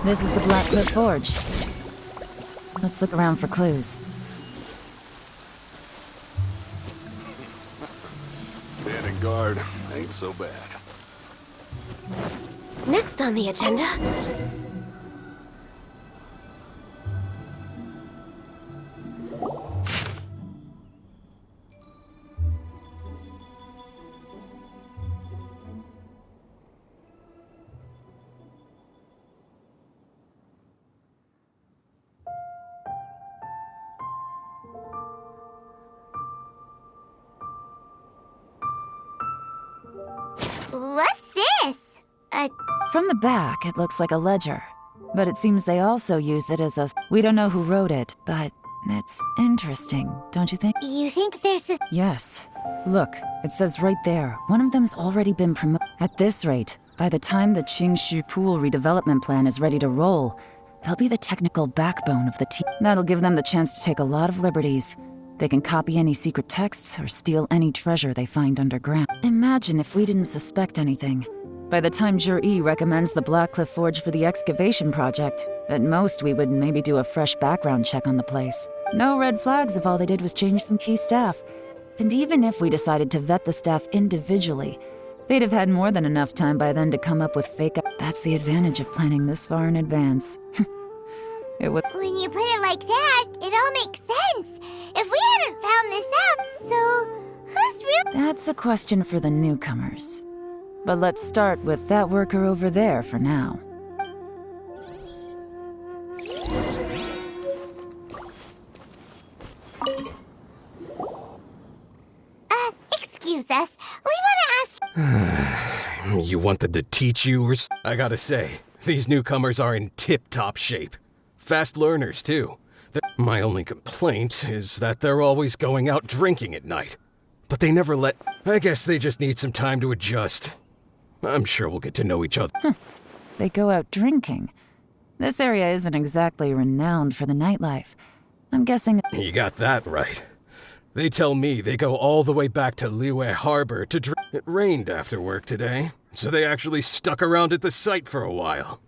This is the Blackcliff Forge. Let's look around for clues. Standing guard ain't so bad. Next on the agenda... What's this? From the back, it looks like a ledger. But it seems they also use it as a... We don't know who wrote it, but it's interesting, don't you think? You think there's a... Yes. Look, it says right there, one of them's already been promoted. At this rate, by the time the Qingshu Pool redevelopment plan is ready to roll, they'll be the technical backbone of the team. That'll give them the chance to take a lot of liberties. They can copy any secret texts or steal any treasure they find underground. Imagine if we didn't suspect anything. By the time Jur-E recommends the Blackcliff Forge for the excavation project, at most we would maybe do a fresh background check on the place. No red flags if all they did was change some key staff. And even if we decided to vet the staff individually, they'd have had more than enough time by then to come up with fake... That's the advantage of planning this far in advance. It would... When you put it like that, it all makes sense. If we hadn't found this out, so who's real? That's a question for the newcomers. But let's start with that worker over there for now. Excuse us. We want to ask... You want them to teach you or I gotta say, these newcomers are in tip-top shape. Fast learners, too. My only complaint is that they're always going out drinking at night. But they never let... I guess they just need some time to adjust. I'm sure we'll get to know each other. They go out drinking. This area isn't exactly renowned for the nightlife. I'm guessing... You got that right. They tell me they go all the way back to Liyue Harbor to drink. It rained after work today, so they actually stuck around at the site for a while.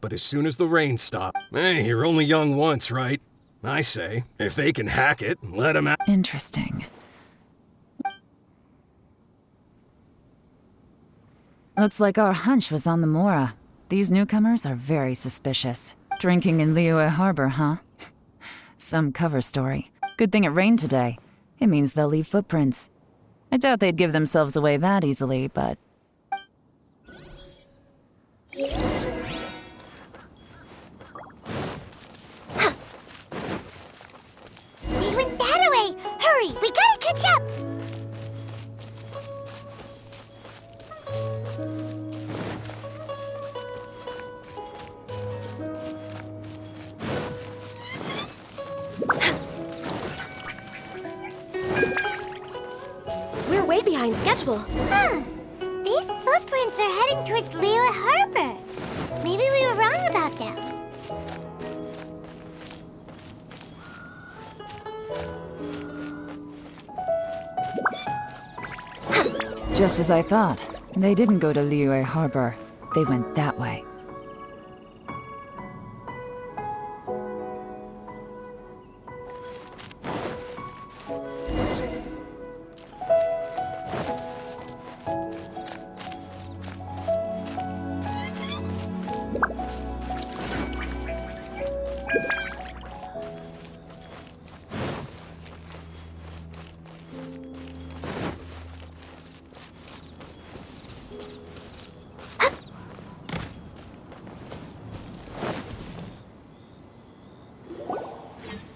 But as soon as the rain stopped... Hey, you're only young once, right? I say, if they can hack it, let them out. Interesting. Looks like our hunch was on the Mora. These newcomers are very suspicious. Drinking in Liyue Harbor, huh? Some cover story. Good thing it rained today. It means they'll leave footprints. I doubt they'd give themselves away that easily, but... They went that way! Hurry, we gotta catch up! We're way behind schedule. These footprints are heading towards Liyue Harbor. Maybe we were wrong about them. Just as I thought. They didn't go to Liyue Harbor. They went that way.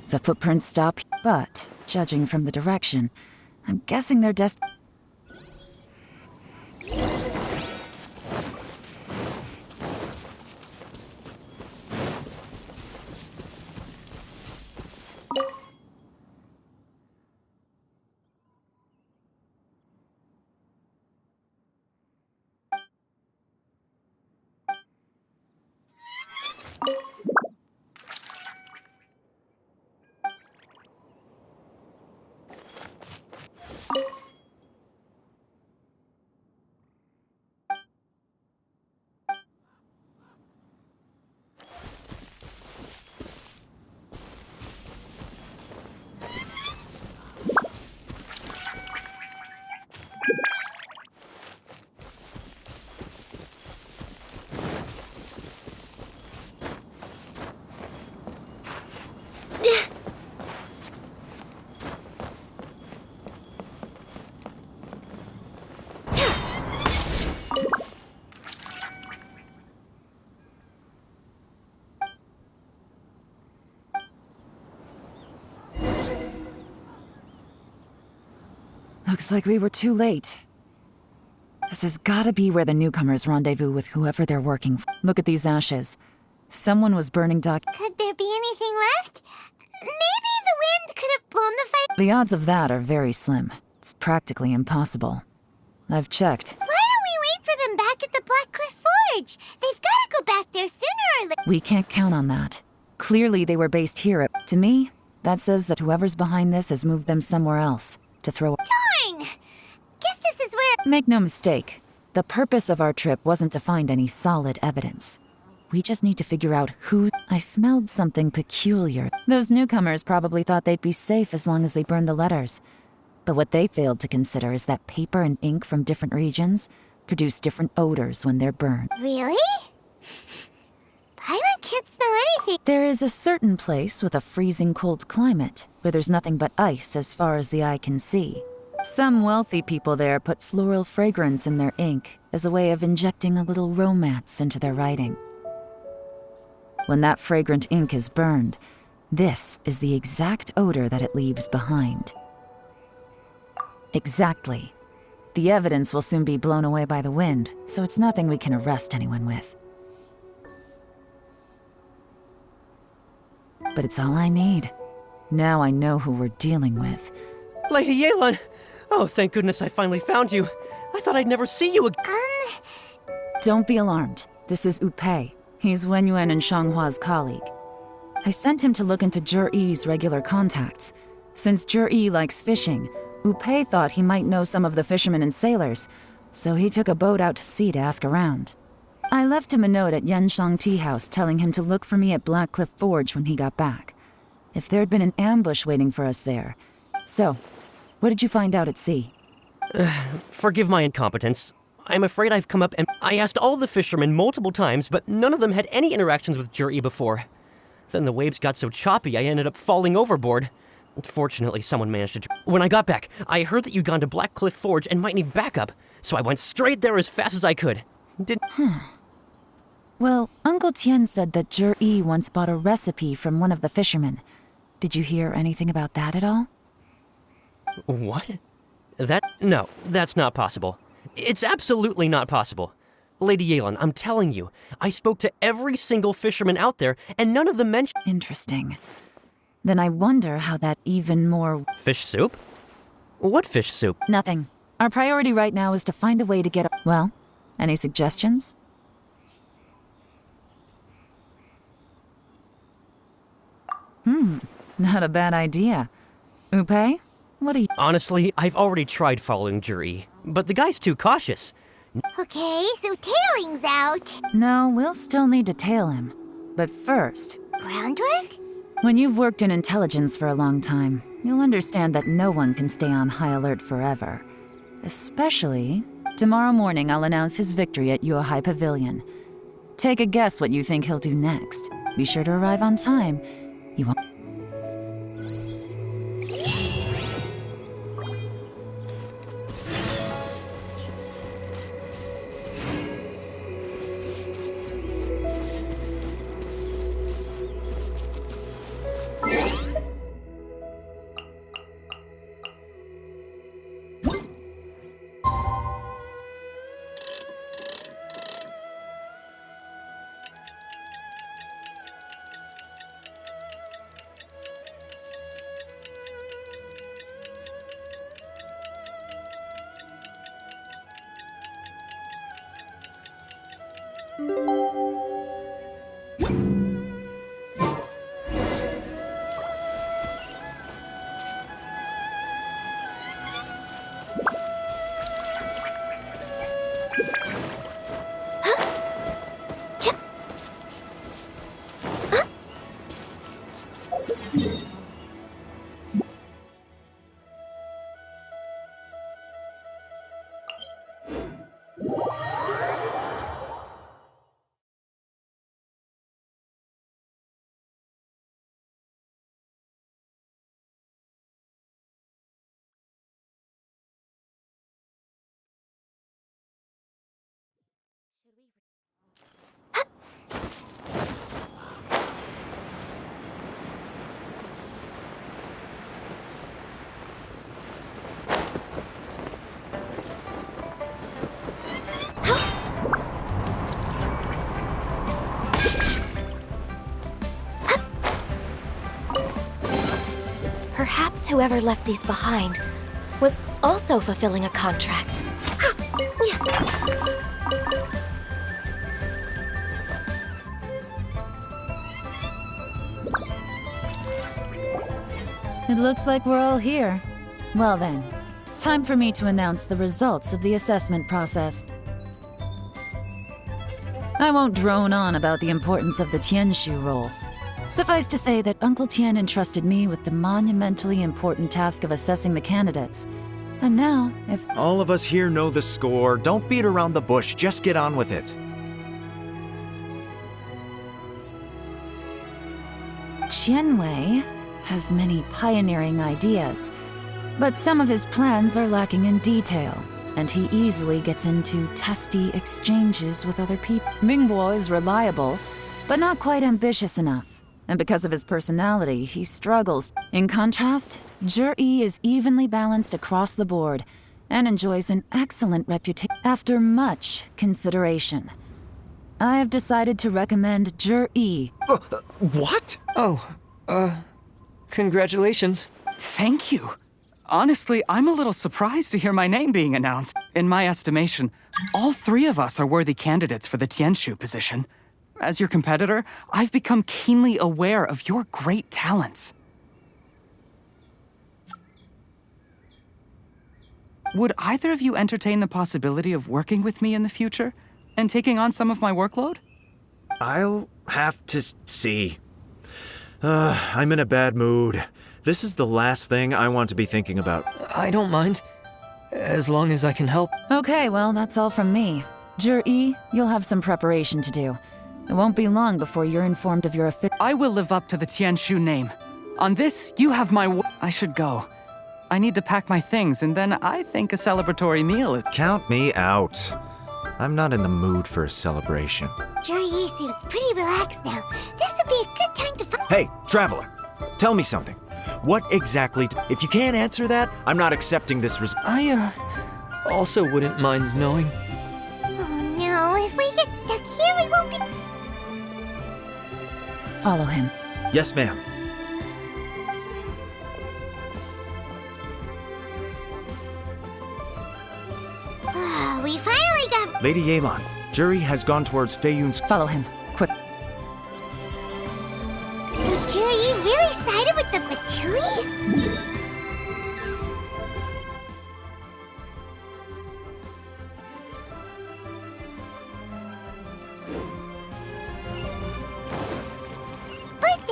The footprints stop, but, judging from the direction, I'm guessing they're Looks like we were too late. This has gotta be where the newcomers rendezvous with whoever they're working for. Look at these ashes. Someone was burning Could there be anything left? Maybe the wind could have blown the fire. The odds of that are very slim. It's practically impossible. I've checked. Why don't we wait for them back at the Black Cliff Forge? They've got to go back there sooner or later. We can't count on that. Clearly they were based here at— To me, that says that whoever's behind this has moved them somewhere else to throw— Darn! Guess this is where. Make no mistake, the purpose of our trip wasn't to find any solid evidence. We just need to figure out who— I smelled something peculiar. Those newcomers probably thought they'd be safe as long as they burned the letters. But what they failed to consider is that paper and ink from different regions produce different odors when they're burned. Really? Paimon can't smell anything. There is a certain place with a freezing cold climate where there's nothing but ice as far as the eye can see. Some wealthy people there put floral fragrance in their ink as a way of injecting a little romance into their writing. When that fragrant ink is burned, this is the exact odor that it leaves behind. Exactly. The evidence will soon be blown away by the wind, so it's nothing we can arrest anyone with. But it's all I need. Now I know who we're dealing with. Lady Yelan! Oh, thank goodness I finally found you. I thought I'd never see you again. Don't be alarmed. This is Upei. He's Wenyuan and Shanghua's colleague. I sent him to look into Zhi-Yi's regular contacts. Since Zhi-Yi likes fishing, Upei thought he might know some of the fishermen and sailors, so he took a boat out to sea to ask around. I left him a note at Yanshang Tea House telling him to look for me at Black Cliff Forge when he got back. If there'd been an ambush waiting for us there. So, what did you find out at sea? Forgive my incompetence. I'm afraid I've come up and I asked all the fishermen multiple times, but none of them had any interactions with Zhi-Yi before. Then the waves got so choppy I ended up falling overboard. Fortunately, someone managed to... When I got back, I heard that you'd gone to Black Cliff Forge and might need backup, so I went straight there as fast as I could. Well, Uncle Tian said that Zhi-Yi once bought a recipe from one of the fishermen. Did you hear anything about that at all? What? No, that's not possible. It's absolutely not possible. Lady Yelan, I'm telling you, I spoke to every single fisherman out there, and none of them mentioned... Interesting. Then I wonder how that even more... Fish soup? What fish soup? Nothing. Our priority right now is to find a way to get... Well, any suggestions? Not a bad idea. Upei, what do you... Honestly, I've already tried following Zhi-Yi, but the guy's too cautious. Okay, so tailing's out. No, we'll still need to tail him. But first, Groundwork? when you've worked in intelligence for a long time, you'll understand that no one can stay on high alert forever. Especially, tomorrow morning I'll announce his victory at Yuehai Pavilion. Take a guess what you think he'll do next. Be sure to arrive on time. You won't... guess whoever left these behind was also fulfilling a contract. It looks like we're all here. Well then, time for me to announce the results of the assessment process. I won't drone on about the importance of the Tianshu role. Suffice to say that Uncle Tian entrusted me with the monumentally important task of assessing the candidates. And now, if All of us here know the score. Don't beat around the bush, just get on with it. Qianwei has many pioneering ideas, but some of his plans are lacking in detail, and he easily gets into testy exchanges with other people. Mingbo is reliable, but not quite ambitious enough, and because of his personality, he struggles. In contrast, Zhi is evenly balanced across the board and enjoys an excellent reputation. After much consideration, I have decided to recommend Zhi. What? Congratulations. Thank you. Honestly, I'm a little surprised to hear my name being announced. In my estimation, all three of us are worthy candidates for the Tianshu position. As your competitor, I've become keenly aware of your great talents. Would either of you entertain the possibility of working with me in the future and taking on some of my workload? I'll have to see. I'm in a bad mood. This is the last thing I want to be thinking about. I don't mind, as long as I can help. Okay, well, that's all from me. Zhi, you'll have some preparation to do. It won't be long before you're informed of your I will live up to the Tianshu name. On this, you have my I should go. I need to pack my things, and then I think a celebratory meal is... Count me out. I'm not in the mood for a celebration. Zhi seems pretty relaxed now. This would be a good time to Hey, traveler, tell me something. What exactly... If you can't answer that, I'm not accepting this I, also wouldn't mind knowing. Oh no, if we get stuck here, we won't be... Follow him. Yes, ma'am. We finally got... Lady Yelan, Zhi has gone towards Feiyun's... Follow him. Quick. So Zhi really sided with the Fatui? But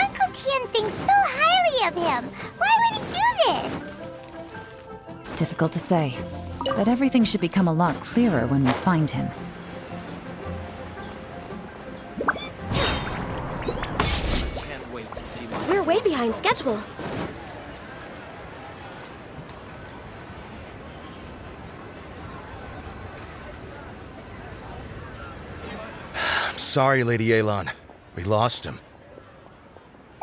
Uncle Tian thinks so highly of him. Why would he do this? Difficult to say, but everything should become a lot clearer when we find him. Can't wait to see my... We're way behind schedule. I'm sorry, Lady Yelan. We lost him.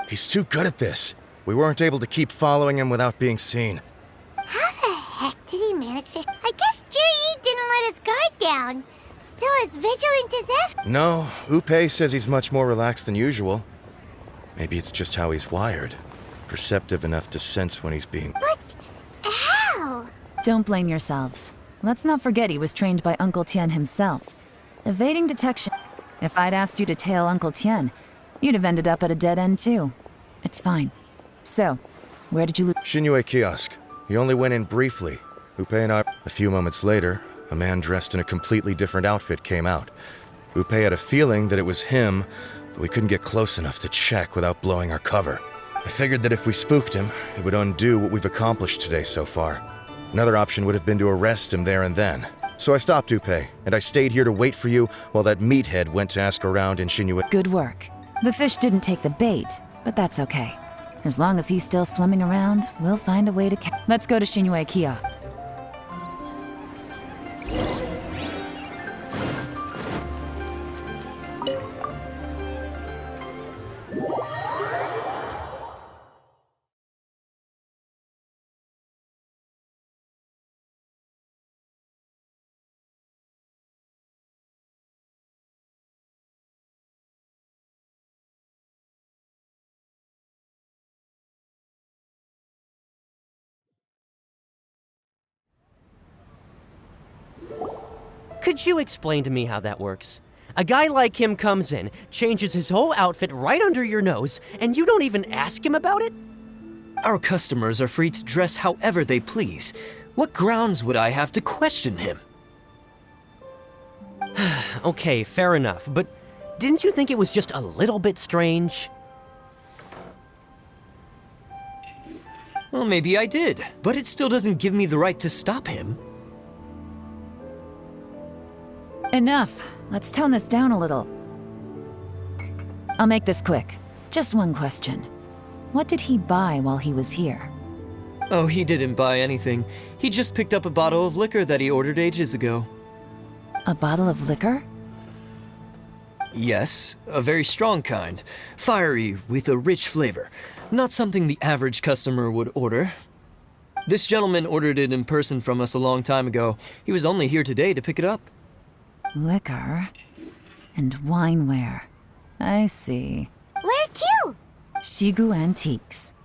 He's too good at this. We weren't able to keep following him without being seen. How the heck did he manage to... I guess Zhi didn't let his guard down. Still as vigilant as ever. No, Upe says he's much more relaxed than usual. Maybe it's just how he's wired. Perceptive enough to sense when he's being... But how? Don't blame yourselves. Let's not forget he was trained by Uncle Tian himself. Evading detection. If I'd asked you to tail Uncle Tian, you'd have ended up at a dead end too. It's fine. So, where did you lose? Shinyue kiosk. He only went in briefly. Upe and I... A few moments later, a man dressed in a completely different outfit came out. Upe had a feeling that it was him, but we couldn't get close enough to check without blowing our cover. I figured that if we spooked him, it would undo what we've accomplished today so far. Another option would have been to arrest him there and then. So I stopped Upe, and I stayed here to wait for you while that meathead went to ask around in Shinyue. Good work. The fish didn't take the bait, but that's okay. As long as he's still swimming around, we'll find a way to Let's go to Shinyue Kia. Could you explain to me how that works? A guy like him comes in, changes his whole outfit right under your nose, and you don't even ask him about it? Our customers are free to dress however they please. What grounds would I have to question him? Okay, fair enough, but didn't you think it was just a little bit strange? Well, maybe I did, but it still doesn't give me the right to stop him. Enough. Let's tone this down a little. I'll make this quick. Just one question. What did he buy while he was here? Oh, he didn't buy anything. He just picked up a bottle of liquor that he ordered ages ago. A bottle of liquor? Yes, a very strong kind. Fiery, with a rich flavor. Not something the average customer would order. This gentleman ordered it in person from us a long time ago. He was only here today to pick it up. Liquor and wineware. I see. Where to? Shigu Antiques.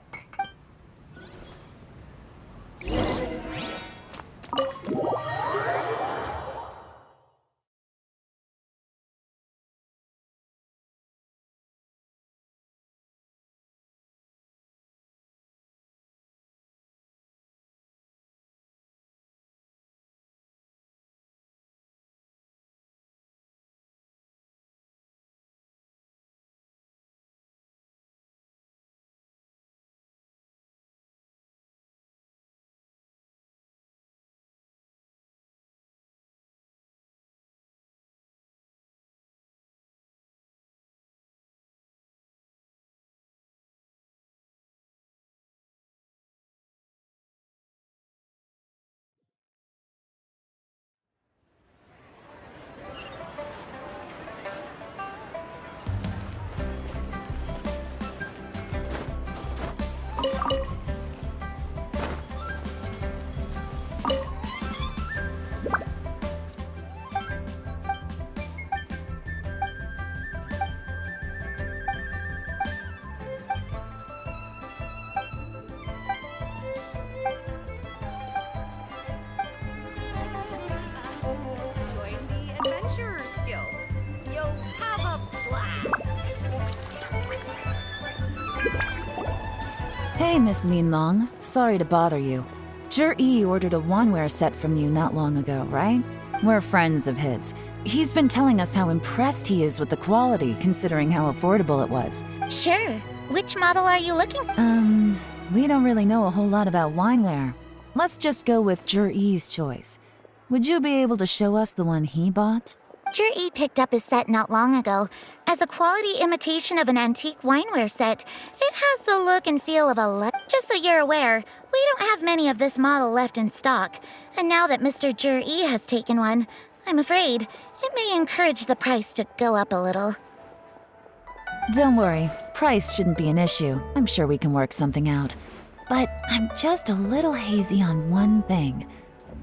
Hey, Miss Linlong. Sorry to bother you. Zhi ordered a wanware set from you not long ago, right? We're friends of his. He's been telling us how impressed he is with the quality, considering how affordable it was. Sure. Which model are you looking? We don't really know a whole lot about wineware. Let's just go with Zhi's choice. Would you be able to show us the one he bought? Zhi picked up his set not long ago. As a quality imitation of an antique wineware set, it has the look and feel of a Just so you're aware, we don't have many of this model left in stock. And now that Mr. Zhi has taken one, I'm afraid it may encourage the price to go up a little. Don't worry, price shouldn't be an issue. I'm sure we can work something out. But I'm just a little hazy on one thing.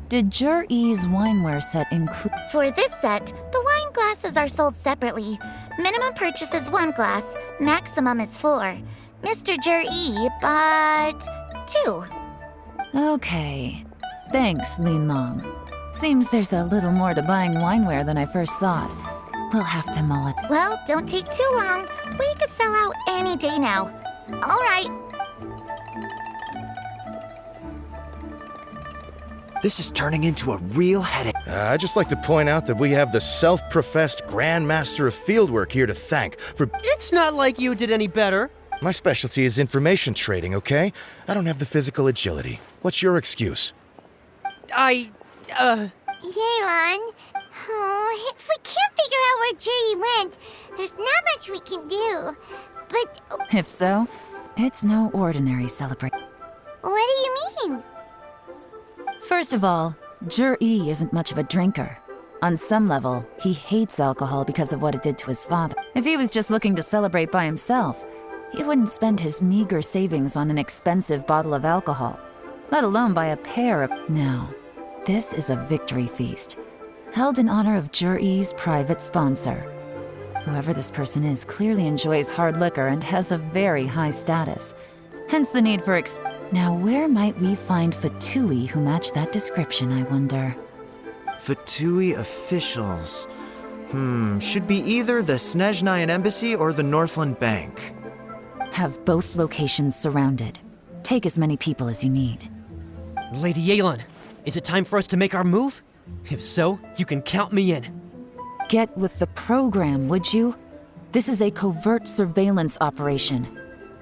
Did Zhi's wineware set include... For this set, the wine glasses are sold separately. Minimum purchase is 1 glass, maximum is 4. Mr. Zhi bought 2. Okay. Thanks, Linlong. Seems there's a little more to buying wineware than I first thought. We'll have to mull it. Well, don't take too long. We could sell out any day now. All right. This is turning into a real headache. I'd just like to point out that we have the self-professed Grand Master of Fieldwork here to thank for... It's not like you did any better. My specialty is information trading, okay? I don't have the physical agility. What's your excuse? Yelan, if we can't figure out where Zhi went, there's not much we can do. But If so, it's no ordinary celebration. what do you mean? First of all, Zhi isn't much of a drinker. On some level, he hates alcohol because of what it did to his father. If he was just looking to celebrate by himself, he wouldn't spend his meager savings on an expensive bottle of alcohol, let alone buy a pair of... No, this is a victory feast, held in honor of Zhi's private sponsor. Whoever this person is clearly enjoys hard liquor and has a very high status, hence the need for Now, where might we find Fatui who match that description, I wonder? Fatui officials. Should be either the Snezhnayan Embassy or the Northland Bank. Have both locations surrounded. Take as many people as you need. Lady Yelan, is it time for us to make our move? If so, you can count me in. Get with the program, would you? This is a covert surveillance operation.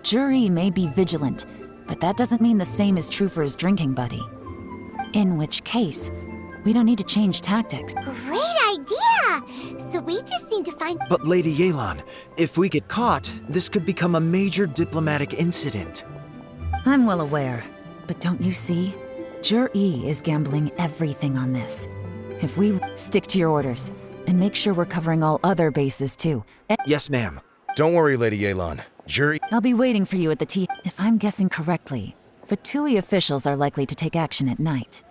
Jury may be vigilant, but that doesn't mean the same is true for his drinking buddy. In which case, we don't need to change tactics. Great idea! So we just need to find. But Lady Yelan, if we get caught, this could become a major diplomatic incident. I'm well aware, but don't you see? Jury is gambling everything on this. If we stick to your orders, and make sure we're covering all other bases too. Yes, ma'am. Don't worry, Lady Yelan. Jury. I'll be waiting for you at the T. If I'm guessing correctly, Fatui officials are likely to take action at night.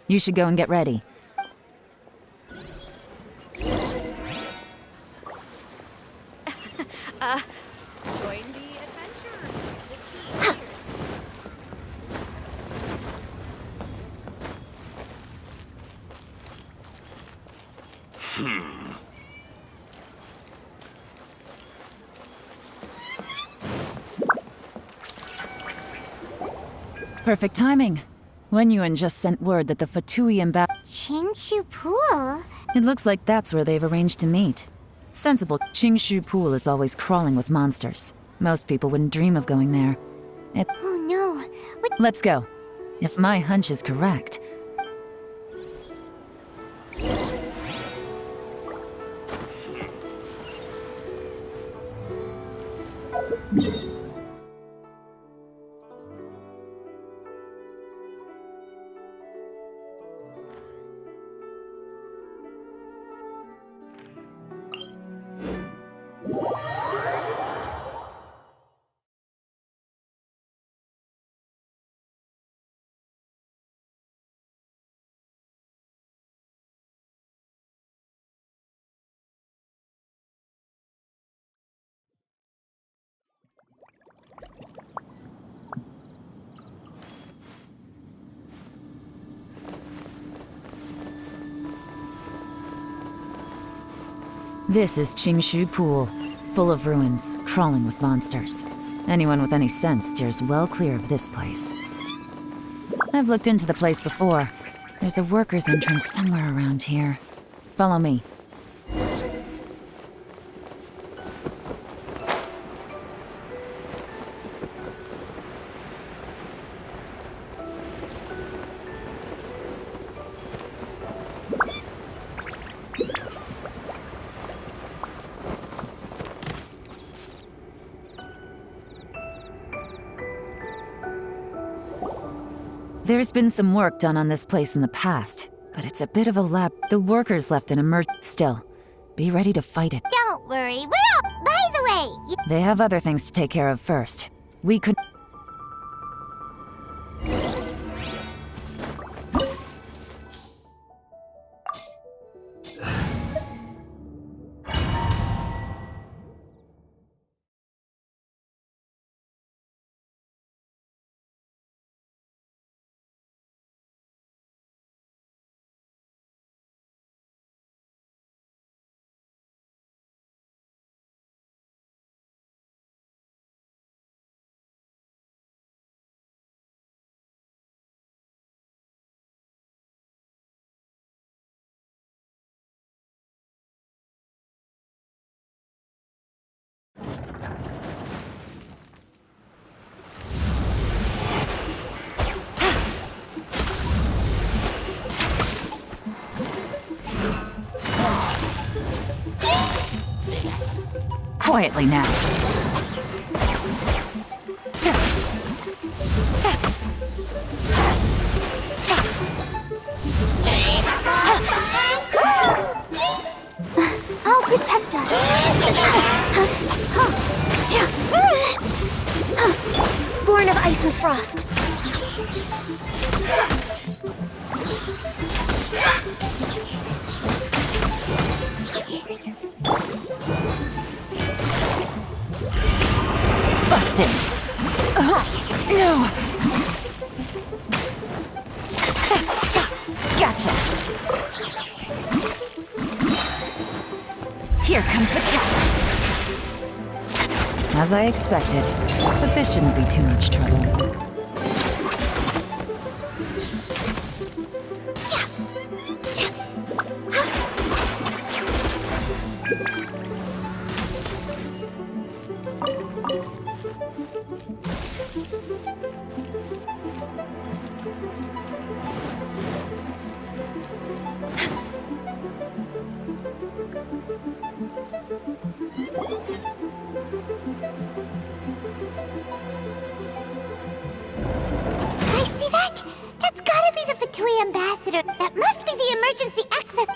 You should go and get ready. Join the adventure. Perfect timing. Wenyuan just sent word that the Fatui Qingshu Pool? It looks like that's where they've arranged to meet. Sensible. Qingshu Pool is always crawling with monsters. Most people wouldn't dream of going there. Oh no. What? Let's go. If my hunch is correct. This is Qingshu Pool, full of ruins, crawling with monsters. Anyone with any sense steers well clear of this place. I've looked into the place before. There's a workers' entrance somewhere around here. Follow me. There's been some work done on this place in the past, but it's a bit of a lab. The workers left an Still, be ready to fight it. Don't worry, we're all. By the way, They have other things to take care of first. We could. Quietly now. I'll protect us. Born of ice and frost. Busted. No. Gotcha. Here comes the catch. As I expected, but this shouldn't be too much trouble. I see that? That's gotta be the Fatui ambassador. That must be the emergency exit.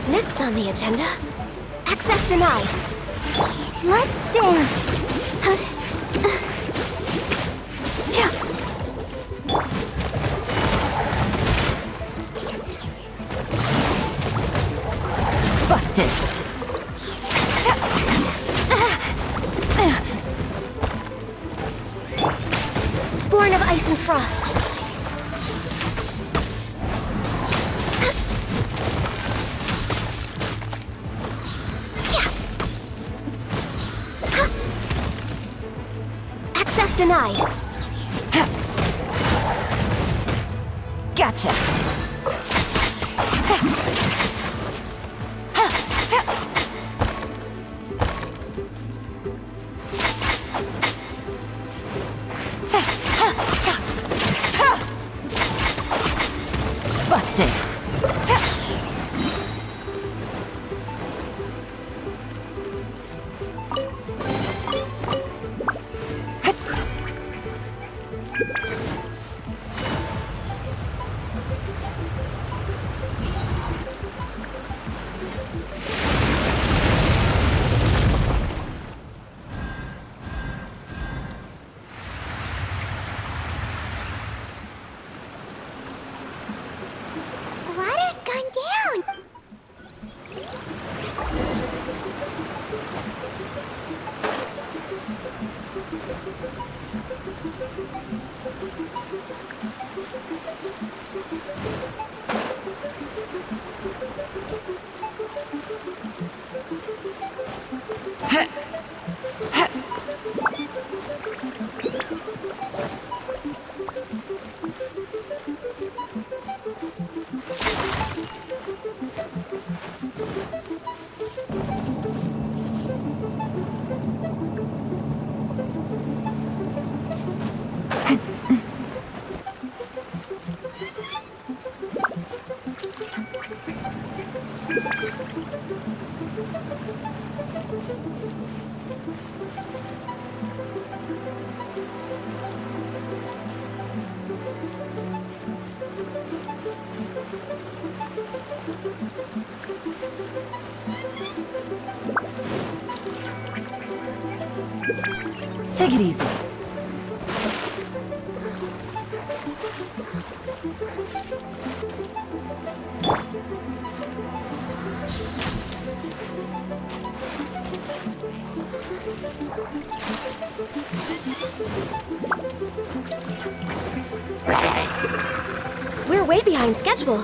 Next on the agenda, access denied. Let's dance. Busted. Born of ice and frost. Access denied. Gotcha. Busted. The water's gone down. Take it easy. We're way behind schedule.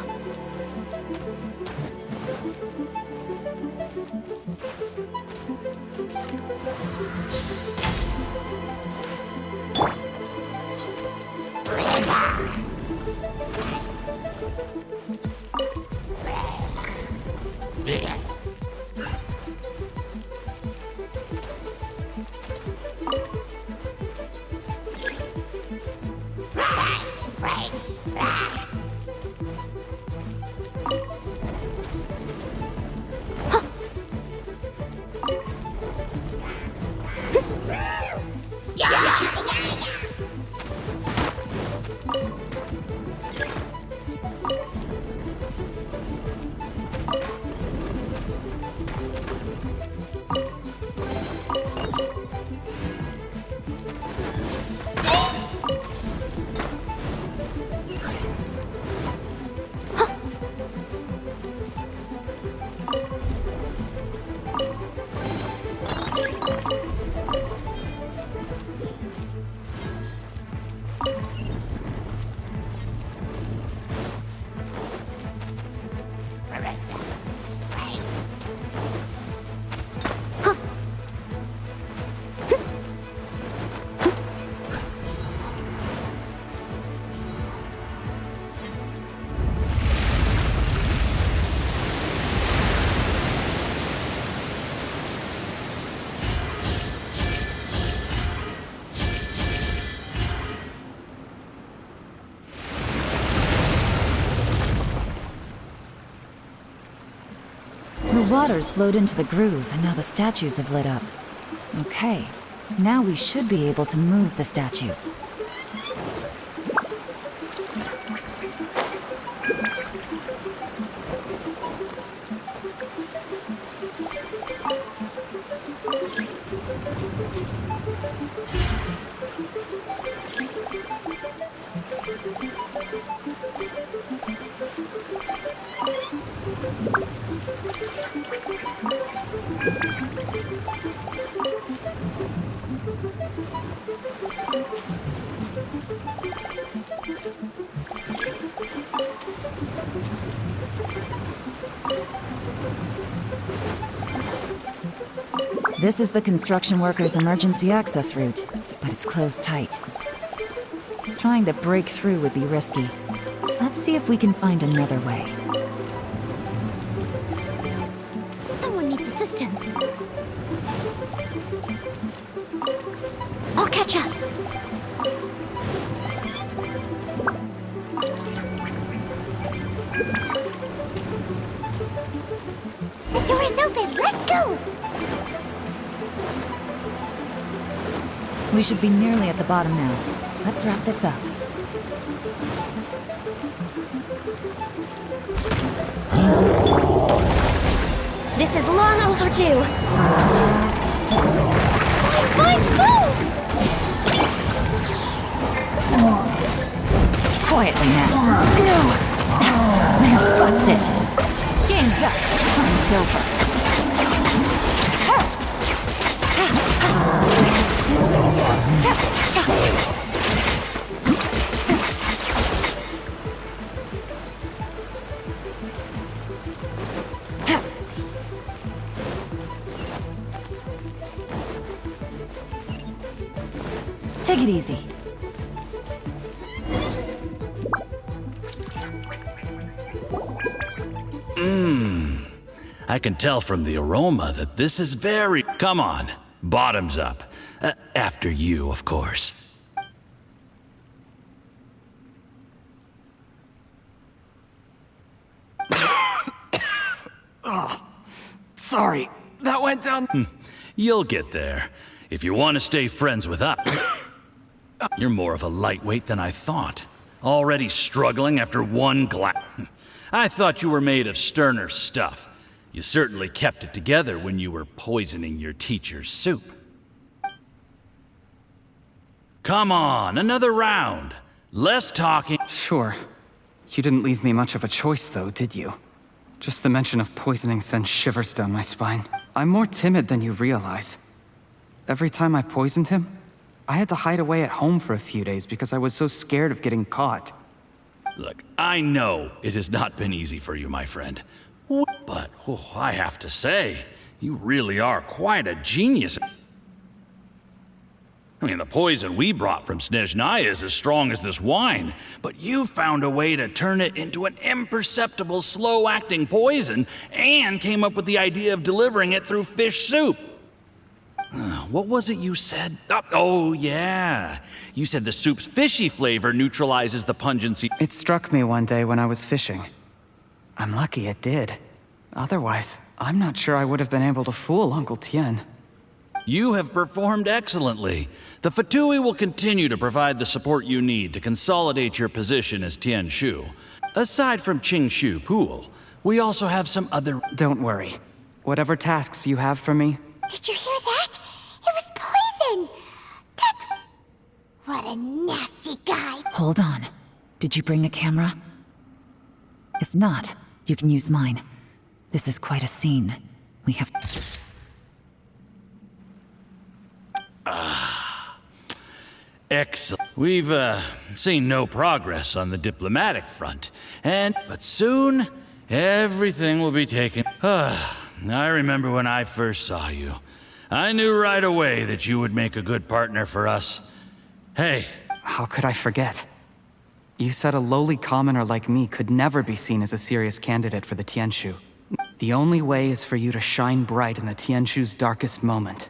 waters flowed into the groove, and now the statues have lit up. Okay, now we should be able to move the statues. This is the construction workers' emergency access route, but it's closed tight. Trying to break through would be risky. Let's see if we can find another way. Someone needs assistance. I'll catch up. The door is open. Let's go. We should be nearly at the bottom now. Let's wrap this up. This is long overdue. Quietly now. No! Busted. Game's up. Time's over. Take it easy. I can tell from the aroma that this is very... Come on, bottoms up. After you, of course. Oh, sorry. That went down... You'll get there. If you want to stay friends with us... You're more of a lightweight than I thought. Already struggling after one glass. I thought you were made of sterner stuff. You certainly kept it together when you were poisoning your teacher's soup. Come on, another round. Less talking. Sure. You didn't leave me much of a choice, though, did you? Just the mention of poisoning sends shivers down my spine. I'm more timid than you realize. Every time I poisoned him, I had to hide away at home for a few days because I was so scared of getting caught. Look, I know it has not been easy for you, my friend. But I have to say, you really are quite a genius. I mean, the poison we brought from Snezhnaya is as strong as this wine, but you found a way to turn it into an imperceptible, slow-acting poison and came up with the idea of delivering it through fish soup. What was it you said? Oh, yeah. You said the soup's fishy flavor neutralizes the pungency. It struck me one day when I was fishing. I'm lucky it did. Otherwise, I'm not sure I would have been able to fool Uncle Tien. You have performed excellently. The Fatui will continue to provide the support you need to consolidate your position as Tien Shu. Aside from Qingshu Pool, we also have some other... Don't worry. Whatever tasks you have for me... Did you hear that? It was poison! That's... What a nasty guy! Hold on. Did you bring a camera? If not, you can use mine. This is quite a scene. We have... Excellent. We've, seen no progress on the diplomatic front, but soon, everything will be taken... I remember when I first saw you. I knew right away that you would make a good partner for us. Hey. How could I forget? You said a lowly commoner like me could never be seen as a serious candidate for the Tianshu. The only way is for you to shine bright in the Tianshu's darkest moment.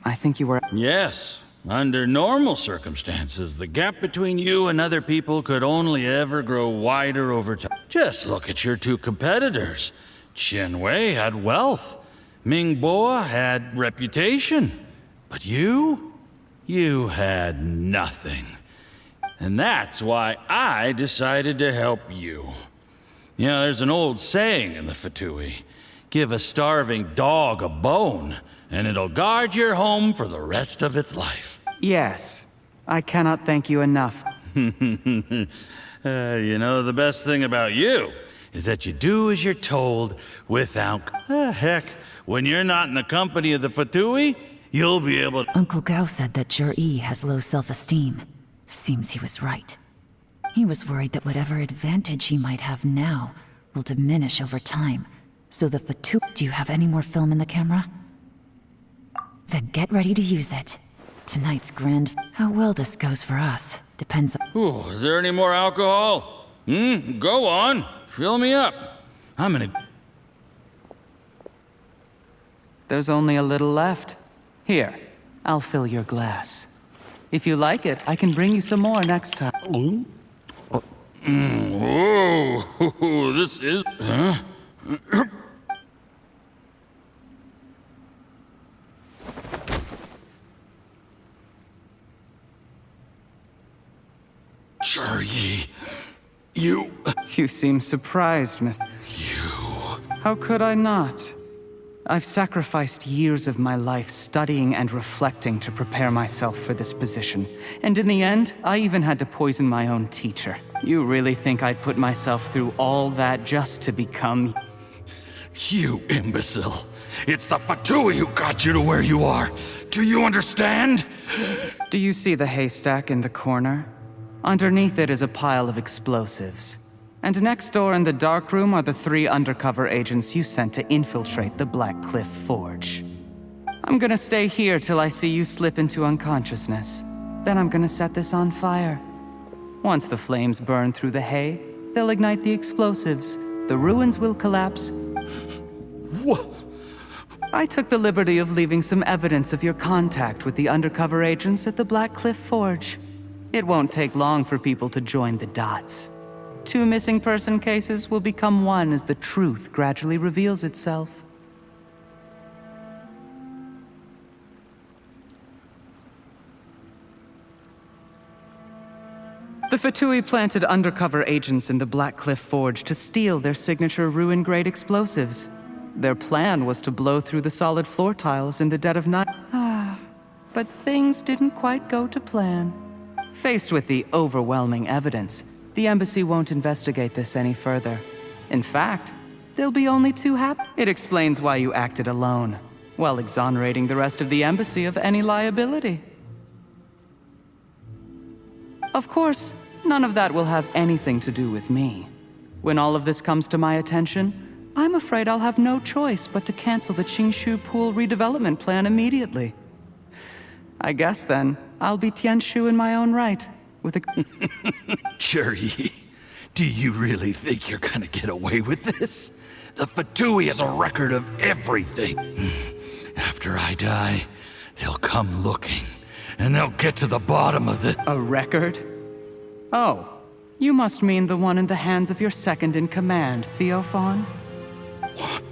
I think you were... Yes. Under normal circumstances, the gap between you and other people could only ever grow wider over time. Just look at your two competitors. Qianwei had wealth. Mingbo had reputation. But you had nothing. And that's why I decided to help you. You know, there's an old saying in the Fatui. Give a starving dog a bone, and it'll guard your home for the rest of its life. Yes. I cannot thank you enough. You know, the best thing about you is that you do as you're told without... heck, when you're not in the company of the Fatui, you'll be able to... Uncle Gao said that Jur-E has low self-esteem. Seems he was right. He was worried that whatever advantage he might have now will diminish over time. So the Fatui... Do you have any more film in the camera? Then get ready to use it. Tonight's grand... How well this goes for us depends on... Ooh, is there any more alcohol? Go on. Fill me up. I'm gonna... There's only a little left. Here, I'll fill your glass. If you like it, I can bring you some more next time. Whoa, this is... Huh? Jur-E, you... You seem surprised, Miss... You... How could I not? I've sacrificed years of my life studying and reflecting to prepare myself for this position. And in the end, I even had to poison my own teacher. You really think I'd put myself through all that just to become... You imbecile. It's the Fatui who got you to where you are. Do you understand? Do you see the haystack in the corner? Underneath it is a pile of explosives. And next door in the dark room are the 3 undercover agents you sent to infiltrate the Black Cliff Forge. I'm gonna stay here till I see you slip into unconsciousness. Then I'm gonna set this on fire. Once the flames burn through the hay, they'll ignite the explosives. The ruins will collapse. What? I took the liberty of leaving some evidence of your contact with the undercover agents at the Black Cliff Forge. It won't take long for people to join the dots. 2 missing person cases will become one as the truth gradually reveals itself. The Fatui planted undercover agents in the Black Cliff Forge to steal their signature ruin-grade explosives. Their plan was to blow through the solid floor tiles in the dead of night. But things didn't quite go to plan. Faced with the overwhelming evidence, the embassy won't investigate this any further. In fact, they'll be only too happy. It explains why you acted alone, while exonerating the rest of the embassy of any liability. Of course, none of that will have anything to do with me. When all of this comes to my attention, I'm afraid I'll have no choice but to cancel the Qingshu Pool redevelopment plan immediately. I guess then, I'll be Tianshu in my own right, with a... Jur-E, do you really think you're gonna get away with this? The Fatui has a record of everything. After I die, they'll come looking, and they'll get to the bottom of the... A record? Oh, you must mean the one in the hands of your second-in-command, Theophon? What?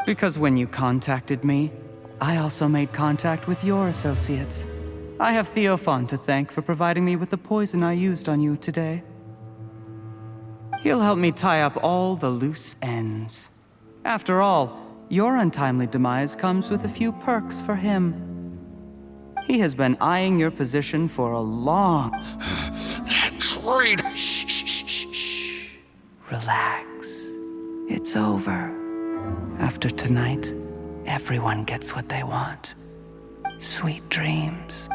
Because when you contacted me, I also made contact with your associates. I have Theophon to thank for providing me with the poison I used on you today. He'll help me tie up all the loose ends. After all, your untimely demise comes with a few perks for him. He has been eyeing your position for a long... That traitor! Shh. Relax. It's over. After tonight, everyone gets what they want. Sweet dreams.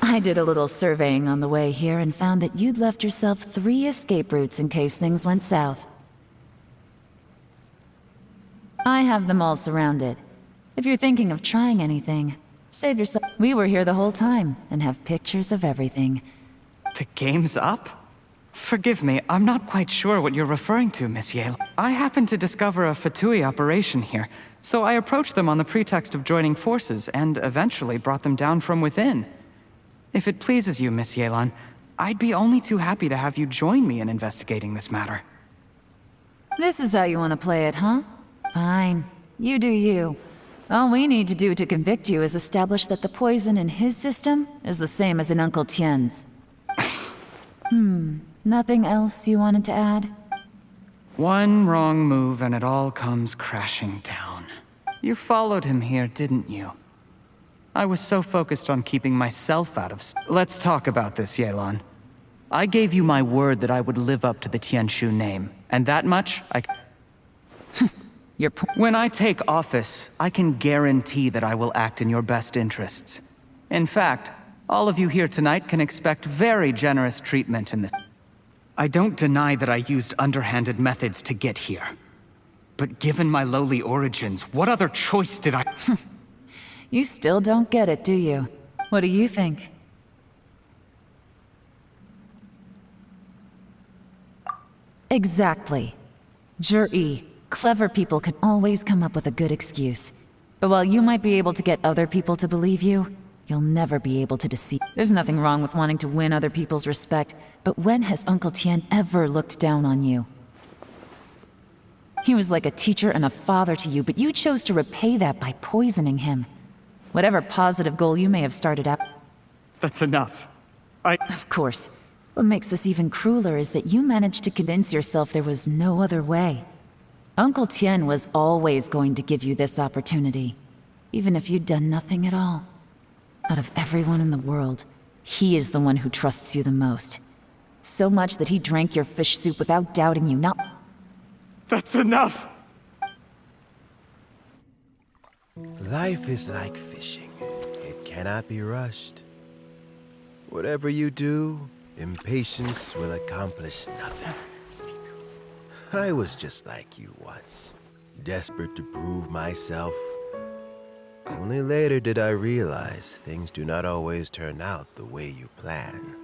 I did a little surveying on the way here and found that you'd left yourself 3 escape routes in case things went south. I have them all surrounded. If you're thinking of trying anything, save yourself. We were here the whole time and have pictures of everything. The game's up? Forgive me, I'm not quite sure what you're referring to, Miss Yelan. I happened to discover a Fatui operation here, so I approached them on the pretext of joining forces and eventually brought them down from within. If it pleases you, Miss Yelan, I'd be only too happy to have you join me in investigating this matter. This is how you want to play it, huh? Fine. You do you. All we need to do to convict you is establish that the poison in his system is the same as in Uncle Tien's. Nothing else you wanted to add? One wrong move and it all comes crashing down. You followed him here, didn't you? I was so focused on keeping myself out of Let's talk about this, Yelan. I gave you my word that I would live up to the Tianshu name, and that much When I take office, I can guarantee that I will act in your best interests. In fact, all of you here tonight can expect very generous treatment in the... I don't deny that I used underhanded methods to get here. But given my lowly origins, what other choice did I... You still don't get it, do you? What do you think? Exactly. Jur-E, clever people can always come up with a good excuse. But while you might be able to get other people to believe you, you'll never be able to deceive. There's nothing wrong with wanting to win other people's respect, but when has Uncle Tien ever looked down on you? He was like a teacher and a father to you, but you chose to repay that by poisoning him. Whatever positive goal you may have started out... That's enough. Of course. What makes this even crueler is that you managed to convince yourself there was no other way. Uncle Tien was always going to give you this opportunity, even if you'd done nothing at all. Out of everyone in the world, he is the one who trusts you the most. So much that he drank your fish soup without doubting you, not... That's enough! Life is like fishing. It cannot be rushed. Whatever you do, impatience will accomplish nothing. I was just like you once, desperate to prove myself. Only later did I realize things do not always turn out the way you plan.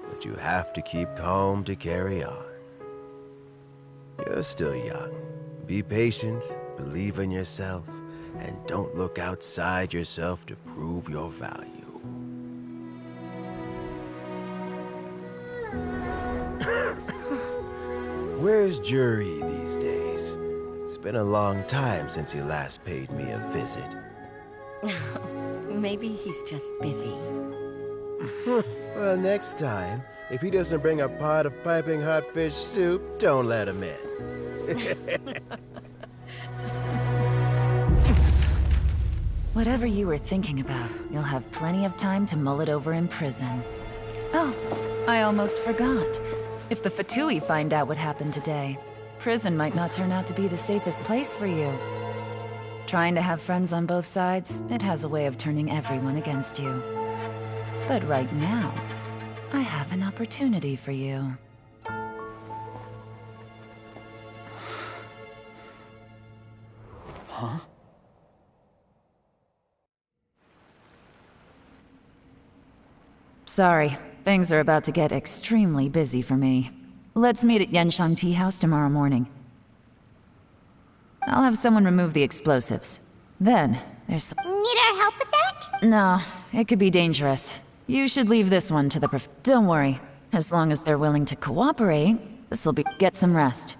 But you have to keep calm to carry on. You're still young. Be patient, believe in yourself, and don't look outside yourself to prove your value. Where's Jury these days? It's been a long time since he last paid me a visit. Maybe he's just busy. Well, next time, if he doesn't bring a pot of piping hot fish soup, don't let him in. Whatever you were thinking about, you'll have plenty of time to mull it over in prison. Oh, I almost forgot. If the Fatui find out what happened today, prison might not turn out to be the safest place for you. Trying to have friends on both sides, it has a way of turning everyone against you. But right now, I have an opportunity for you. Huh? Sorry, things are about to get extremely busy for me. Let's meet at Yenshang Tea House tomorrow morning. I'll have someone remove the explosives. Then, there's Need our help with that? No, it could be dangerous. You should leave this one to the Don't worry. As long as they're willing to cooperate, this'll be- Get some rest.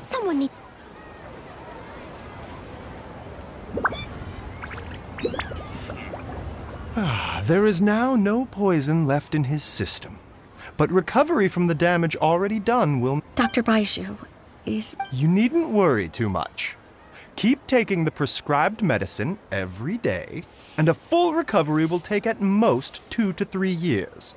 Someone needs... There is now no poison left in his system, but recovery from the damage already done will... Dr. Baishu is... You needn't worry too much. Keep taking the prescribed medicine every day, and a full recovery will take at most 2 to 3 years.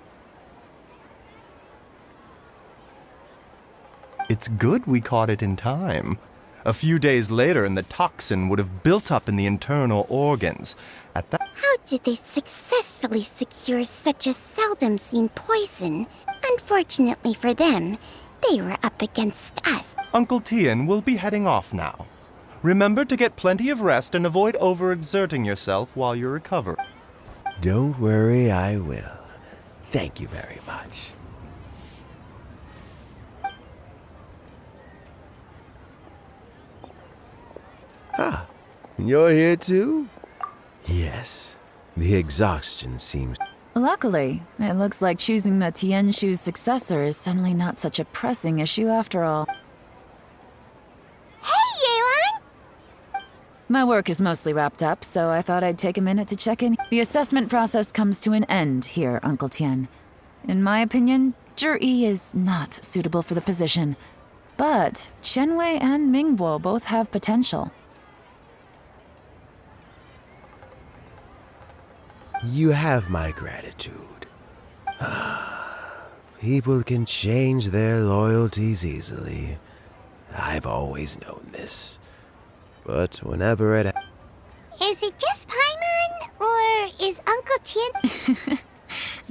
It's good we caught it in time. A few days later, and the toxin would have built up in the internal organs. At that... How did they successfully secure such a seldom-seen poison? Unfortunately for them, they were up against us. Uncle Tian will be heading off now. Remember to get plenty of rest and avoid overexerting yourself while you recover. Don't worry, I will. Thank you very much. Ah, you're here too? Yes, the exhaustion seems... Luckily, it looks like choosing the Tianshu's successor is suddenly not such a pressing issue after all. Hey, Yelan! My work is mostly wrapped up, so I thought I'd take a minute to check in. The assessment process comes to an end here, Uncle Tian. In my opinion, Zhi is not suitable for the position. But Qianwei and Mingbo both have potential. You have my gratitude. People can change their loyalties easily. I've always known this. But whenever it... Is it just Paimon, or is Uncle Tian...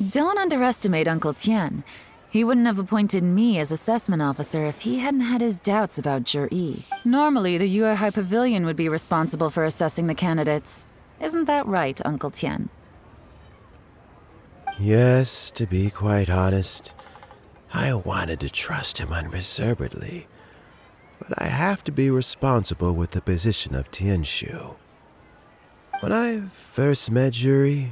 Don't underestimate Uncle Tian. He wouldn't have appointed me as assessment officer if he hadn't had his doubts about Zhi. Normally, the Yuehai Pavilion would be responsible for assessing the candidates. Isn't that right, Uncle Tian? Yes, to be quite honest, I wanted to trust him unreservedly. But I have to be responsible with the position of Tianshu. When I first met Zhi,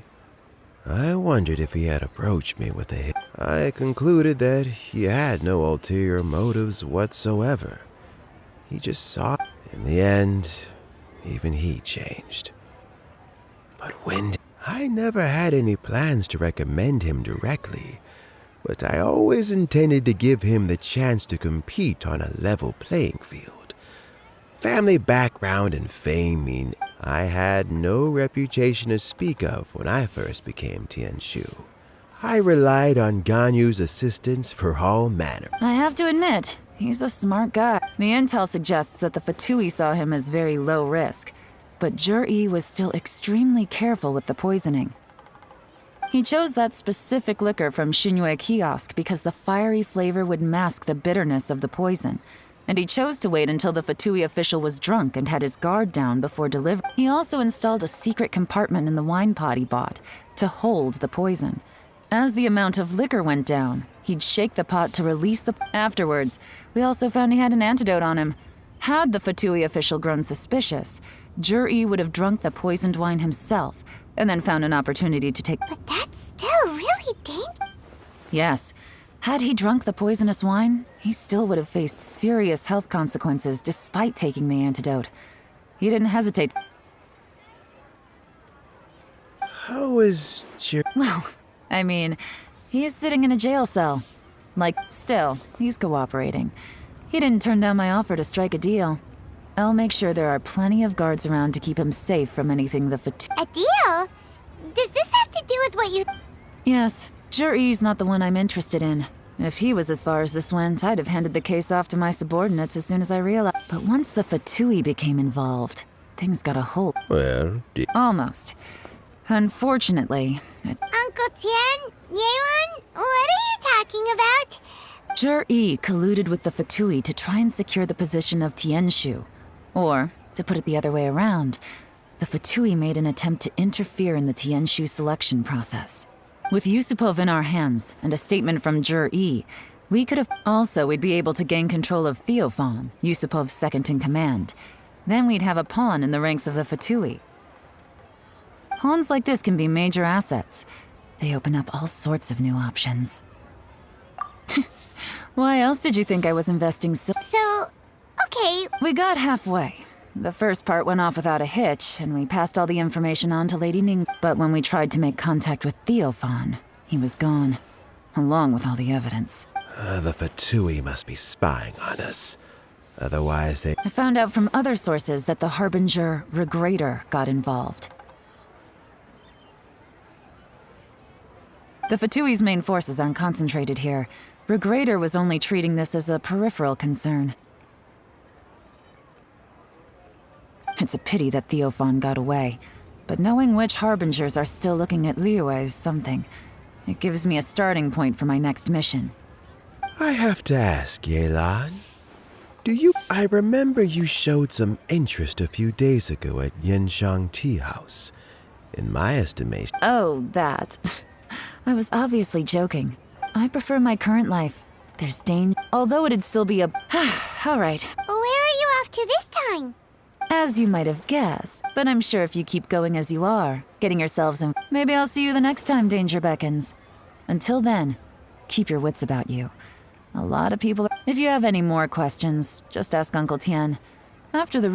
I wondered if he had approached me with a hit. I concluded that he had no ulterior motives whatsoever. He just saw... In the end, even he changed. But when... I never had any plans to recommend him directly, but I always intended to give him the chance to compete on a level playing field. Family background and fame mean I had no reputation to speak of when I first became Tianshu. I relied on Ganyu's assistance for all manner. I have to admit, he's a smart guy. The intel suggests that the Fatui saw him as very low risk, but Zhi was still extremely careful with the poisoning. He chose that specific liquor from Xinyue Kiosk because the fiery flavor would mask the bitterness of the poison, and he chose to wait until the Fatui official was drunk and had his guard down before delivering. He also installed a secret compartment in the wine pot he bought to hold the poison. As the amount of liquor went down, he'd shake the pot to release the... Afterwards, we also found he had an antidote on him. Had the Fatui official grown suspicious, Zhi would have drunk the poisoned wine himself, and then found an opportunity to take... But that's still really dangerous. Yes. Had he drunk the poisonous wine, he still would have faced serious health consequences despite taking the antidote. He didn't hesitate. How is Zhi... Well, I mean, he is sitting in a jail cell. Still, he's cooperating. He didn't turn down my offer to strike a deal. I'll make sure there are plenty of guards around to keep him safe from anything the A deal? Does this have to do with what you... Yes, Zhiyi's not the one I'm interested in. If he was as far as this went, I'd have handed the case off to my subordinates as soon as I realized. But once the Fatui became involved, things got a hold. Well, Almost. Unfortunately, Uncle Tian? Yelan? What are you talking about? Zhiyi colluded with the Fatui to try and secure the position of Tianshu. Or, to put it the other way around, the Fatui made an attempt to interfere in the Tianshu selection process. With Yusupov in our hands and a statement from Zhiyi, we could have... Also, we'd be able to gain control of Theophan, Yusupov's second-in-command. Then we'd have a pawn in the ranks of the Fatui. Pawns like this can be major assets. They open up all sorts of new options. Why else did you think I was investing so... So, okay. We got halfway. The first part went off without a hitch, and we passed all the information on to Lady Ning. But when we tried to make contact with Theophan, he was gone, along with all the evidence. The Fatui must be spying on us. Otherwise they... I found out from other sources that the Harbinger Regrator got involved. The Fatui's main forces aren't concentrated here. Regrator was only treating this as a peripheral concern. It's a pity that Theophan got away, but knowing which Harbingers are still looking at Liyue is something. It gives me a starting point for my next mission. I have to ask, Yelan. I remember you showed some interest a few days ago at Yenshang Tea House. In my estimation... Oh, that. I was obviously joking. I prefer my current life. There's danger. Although it'd still be a... All right. Where are you off to this time? As you might have guessed. But I'm sure if you keep going as you are, getting yourselves in... Maybe I'll see you the next time danger beckons. Until then, keep your wits about you. A lot of people... If you have any more questions, just ask Uncle Tian. After the